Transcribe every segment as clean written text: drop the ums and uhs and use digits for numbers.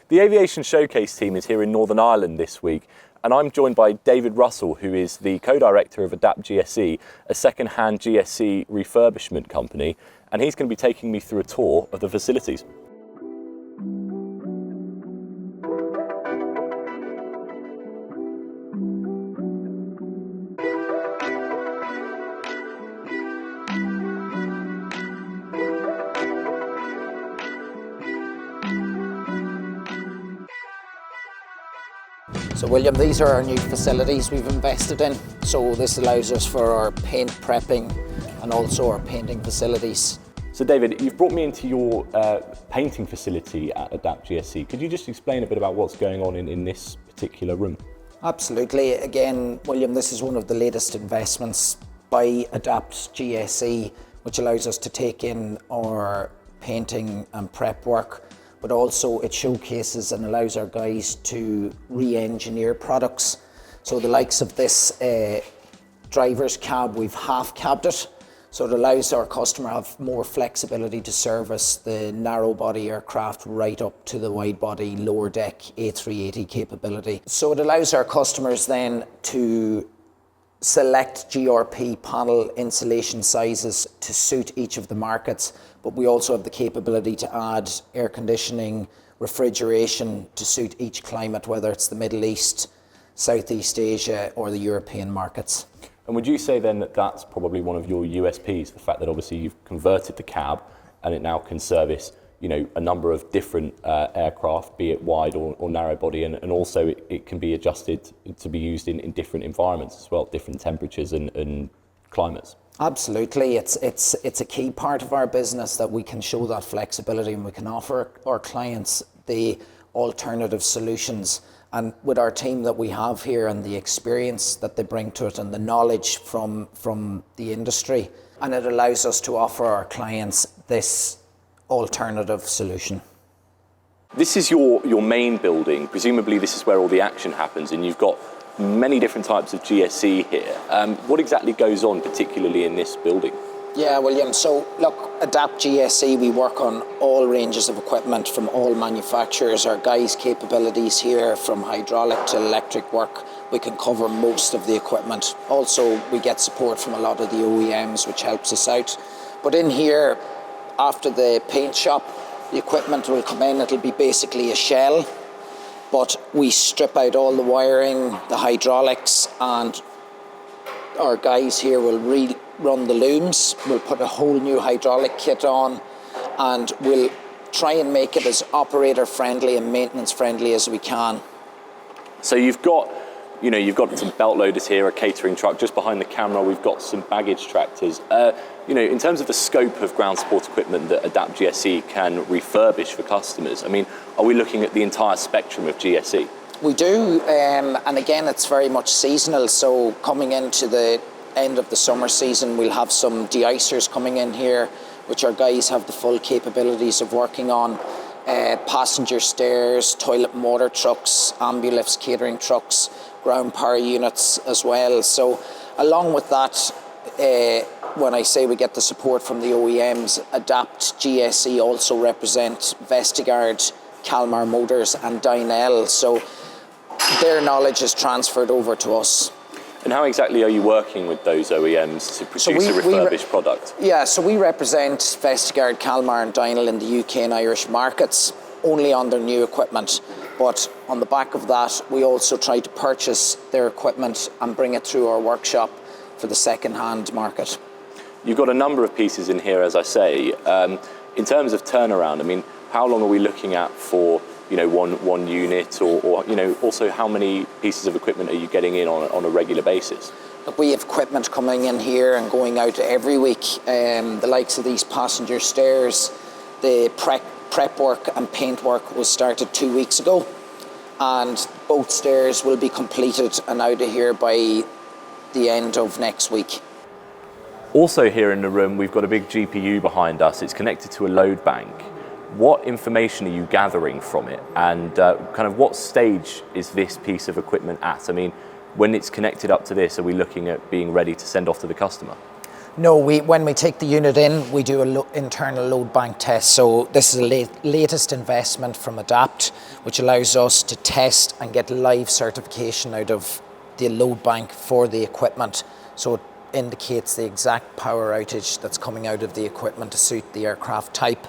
The Aviation Showcase team is here in Northern Ireland this week, and I'm joined by David Russell, who is the co-director of Adapt GSE, a second-hand GSE refurbishment company, and he's going to be taking me through a tour of the facilities. So William, these are our new facilities we've invested in. So this allows us for our paint prepping and also our painting facilities. So David, you've brought me into your painting facility at Adapt GSE. Could you just explain a bit about what's going on in this particular room? Absolutely. Again, William, this is one of the latest investments by Adapt GSE, which allows us to take in our painting and prep work, but also it showcases and allows our guys to re-engineer products. So the likes of this driver's cab, we've half cabbed it. So it allows our customer to have more flexibility to service the narrow body aircraft right up to the wide body lower deck A380 capability. So it allows our customers then to select GRP panel insulation sizes to suit each of the markets, but we also have the capability to add air conditioning, refrigeration to suit each climate, whether it's the Middle East, Southeast Asia or the European markets. And would you say then that that's probably one of your USPs, the fact that obviously you've converted the cab and it now can service, you know, a number of different aircraft, be it wide or narrow body, and also it can be adjusted to be used in different environments as well, different temperatures and climates? Absolutely, it's a key part of our business that we can show that flexibility and we can offer our clients the alternative solutions. And with our team that we have here and the experience that they bring to it and the knowledge from the industry, and it allows us to offer our clients this alternative solution. This is your main building. Presumably this is where all the action happens, and you've got many different types of GSE here. What exactly goes on particularly in this building? Yeah, William, so look, Adapt GSE, we work on all ranges of equipment from all manufacturers. Our guys' capabilities here, from hydraulic to electric work, we can cover most of the equipment. Also, we get support from a lot of the OEMs, which helps us out. But in here, after the paint shop, the equipment will come in, it'll be basically a shell, but we strip out all the wiring, the hydraulics, and our guys here will rerun the looms. We'll put a whole new hydraulic kit on, and we'll try and make it as operator friendly and maintenance friendly as we can. So you've got some belt loaders here, a catering truck. Just behind the camera, we've got some baggage tractors. In terms of the scope of ground support equipment that Adapt GSE can refurbish for customers, I mean, are we looking at the entire spectrum of GSE? We do, and again, it's very much seasonal. So coming into the end of the summer season, we'll have some de-icers coming in here, which our guys have the full capabilities of working on. Passenger stairs, toilet and water trucks, ambulifts, catering trucks, ground power units as well. So along with that, when I say we get the support from the OEMs, Adapt GSE also represent Vestigard, Kalmar Motors and Dynel. So their knowledge is transferred over to us. And how exactly are you working with those OEMs to produce a refurbished product? Yeah, so we represent Vestigard, Kalmar and Dynel in the UK and Irish markets, only on their new equipment. But on the back of that, we also try to purchase their equipment and bring it through our workshop for the second-hand market. You've got a number of pieces in here, as I say. In terms of turnaround, I mean, how long are we looking at for one unit, or also how many pieces of equipment are you getting in on a regular basis? Look, we have equipment coming in here and going out every week. The likes of these passenger stairs, the prep work and paint work was started 2 weeks ago, and both stairs will be completed and out of here by the end of next week. Also here in the room, we've got a big GPU behind us. It's connected to a load bank. What information are you gathering from it, and kind of what stage is this piece of equipment at? I mean, when it's connected up to this, are we looking at being ready to send off to the customer? No, when we take the unit in, we do an internal load bank test. So this is the latest investment from Adapt, which allows us to test and get live certification out of the load bank for the equipment. So it indicates the exact power outage that's coming out of the equipment to suit the aircraft type.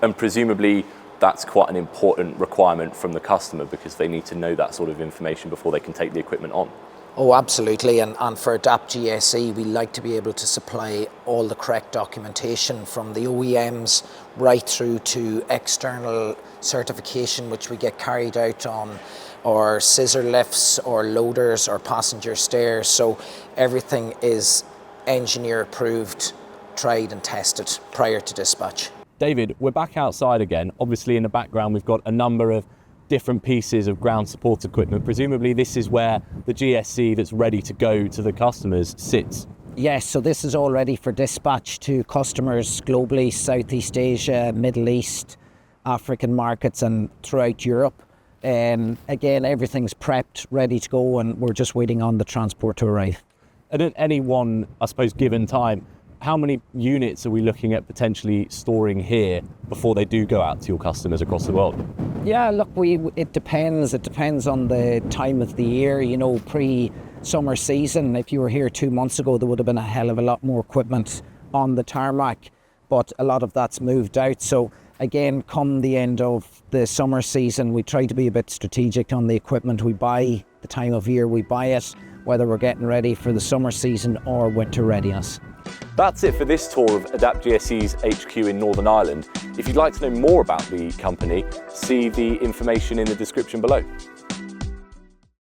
And presumably that's quite an important requirement from the customer because they need to know that sort of information before they can take the equipment on. Oh, absolutely. And for Adapt GSE, we like to be able to supply all the correct documentation from the OEMs right through to external certification, which we get carried out on or scissor lifts or loaders or passenger stairs. So everything is engineer approved, tried and tested prior to dispatch. David, we're back outside again. Obviously in the background we've got a number of different pieces of ground support equipment. Presumably this is where the GSE that's ready to go to the customers sits. Yes, so this is all ready for dispatch to customers globally, Southeast Asia, Middle East, African markets and throughout Europe. Again, everything's prepped, ready to go, and we're just waiting on the transport to arrive. And at any one, I suppose, given time, how many units are we looking at potentially storing here before they do go out to your customers across the world? Yeah, look, it depends. It depends on the time of the year. You know, pre-summer season, if you were here 2 months ago, there would have been a hell of a lot more equipment on the tarmac, but a lot of that's moved out. So again, come the end of the summer season, we try to be a bit strategic on the equipment we buy, the time of year we buy it, whether we're getting ready for the summer season or winter readiness. That's it for this tour of Adapt GSE's HQ in Northern Ireland. If you'd like to know more about the company, see the information in the description below.